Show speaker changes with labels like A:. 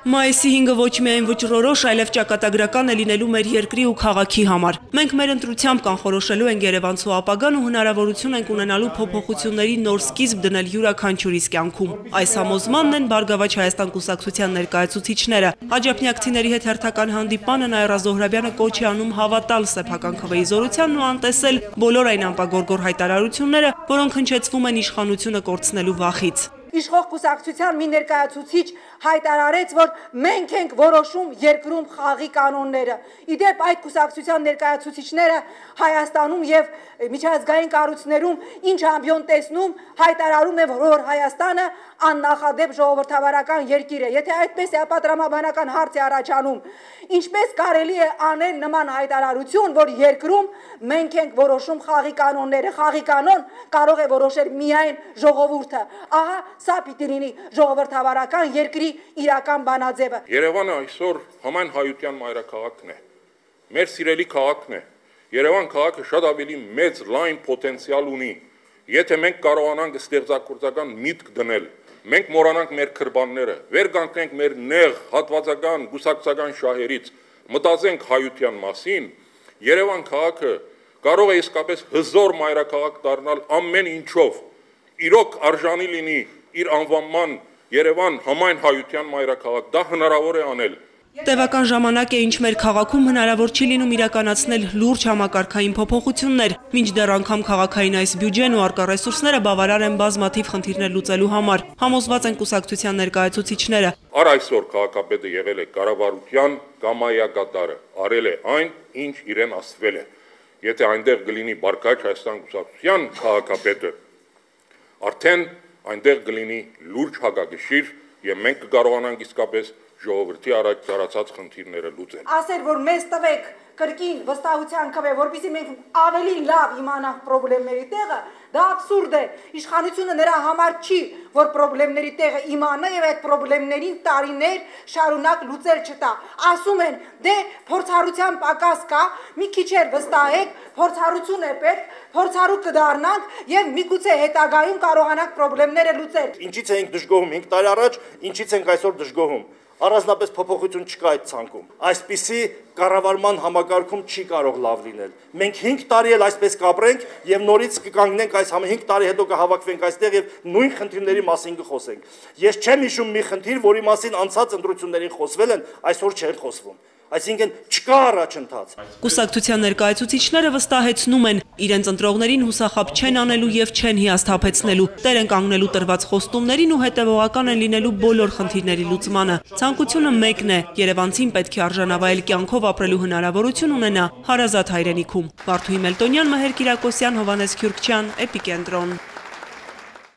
A: Մայիսի 5-ը ոչ միայն վճռորոշ, այլև ճակատագրական է լինելու մեր երկրի ու քաղաքի համար։ Մենք մեր ընտրությամբ կանխորոշելու ենք երևանցու ապագան ու հնարավորություն ենք ունենալու փոփոխությունների նոր սկիզբ դնել յուրաքանչյուրիս կյանքում։ Այս համոզմանն են Բարգավաճ Հայաստան կուսակցության ներկայացուցիչները։ Աջափնյակցիների հետ հերթական հանդիպանը Նաիրա Զոհրաբյանը կոչ է անում հավատալ սեփական քվեի զորությանն ու անտեսել բոլոր այն անպագորգոր հայտարարությունները, որոնք հնչեցվում են իշխանությունը կորցնելու վախից։
B: Իշխող կուսակցության մի ներկայացուցիչ հայտարարեց, որ մենք ենք որոշում երկրում խաղի կանոնները։ Իդեպ այդ կուսակցության ներկայացուցիչները Հայաստանում եւ միջազգային կառույցներում ինչ ամբիոն տեսնում, հայտարարում է, որ Հայաստանը աննախադեպ ժողովրդավարական երկիր է։ Եթե այդպես է, ապա տրամաբանական հարց է առաջանում. ինչպես կարելի է անել նման հայտարարություն, որ երկրում մենք ենք որոշում խաղի կանոնները։ Խաղի կանոն կարող է որոշել միայն ժողովուրդը։ Ահա սա պիտի լինի ժողովրդավարական երկրի իրական բանաձևը։
C: Երևանը այսօր համայն հայության մայրաքաղաքն է։ Մեր սիրելի քաղաքն է։ Երևան քաղաքը շատ ավելի մեծ լայն պոտենցիալ ունի։ Եթե մենք կարողանանք ստեղծագործական միտք դնել, մենք մոռանանք մեր քրբանները, վեր կանգնենք մեր նեղ հատվածական գուսակցական շահերից, մտածենք հայության մասին, Երևան քաղաքը կարող է իսկապես հզոր մայրաքաղաք դառնալ ամեն ինչով։ Իրոք արժանի լինի իր անվանման Երևան համայն հայության մայրաքաղաք, դա հնարավոր է անել։
A: Տևական ժամանակ է, ինչ մեր քաղաքում հնարավոր չի լինում իրականացնել լուրջ համակարգային փոփոխություններ, մինչդեռ անգամ քաղաքային այս բյուջեն ու առկա ռեսուրսները բավարար են բազմաթիվ խնդիրներ լուծելու համար, համոզված են կուսակցության ներկայացուցիչները։
C: Առ այսօր քաղաքապետը եղել է կառավարության կամայակատարը, արել է այն, ինչ իրեն ասվել է։ Եթե այնտեղ կլինի Բարգավաճ Հայաստան կուսակցության քաղաքապետը, արդեն այնտեղ կլինի լուրջ հակակշիռ եւ մենք կկարողանանք իսկապես ժողովրդի առաջ ծառացած խնդիրները լուծել։
B: Ասել, որ մեզ տվեք կրկին վստահության քվե, որպեսզի մենք ավելի լավ իմանանք խնդիրների տեղը, դա աբսուրդ է։ Իշխանությունը նրա համար չի, որ խնդիրների տեղը իմանա եւ այդ խնդիրներին տարիներ շարունակ լուծել չտա։ Ասում են, դե փորձառության պակաս կա, մի քիչ էլ վստահեք, փորձառություն է պետք, փորձառու կդառնանք եւ միգուցե հետագայում կարողանանք խնդիրները լուծել։
D: Ինչից ենք դժգոհում 5 տարի առաջ, ինչից ենք այսօր դժգոհում։ Առանձնապես փոփոխություն չկա այդ ցանկում։ Այսպիսի կառավարման համակարգում չի կարող լավ լինել։ Մենք 5 տարի էլ այսպես կապրենք եւ նորից կկանգնենք այս 5 տարի հետո կհավաքվենք այստեղ եւ նույն խնդիրների մասին կխոսենք։ Ես չեմ հիշում մի խնդիր, որի մասին անցած ընտրություններին խոսվել են, այսօր չեն խոսվում։ Այսինքն չկա առաջընթաց։
A: Կուսակցության ներկայացուցիչները վստահեցնում են, իրենց ընտրողներին հուսախաբ չեն անելու եւ չեն հիասթափեցնելու, տեր են կանգնելու տրված խոստումներին ու հետեւողական են լինելու բոլոր խնդիրների լուծմանը։ Ցանկությունը մեկն է՝ երևանցին պետք է արժանավայել կյանքով ապրելու հնարավորություն ունենա հարազատ հայրենիքում։ Վարդուհի Մելտոնյան, Մհեր Կիրակոսյան, Հովհաննես Քյուրքչյան, Էպիկենտրոն։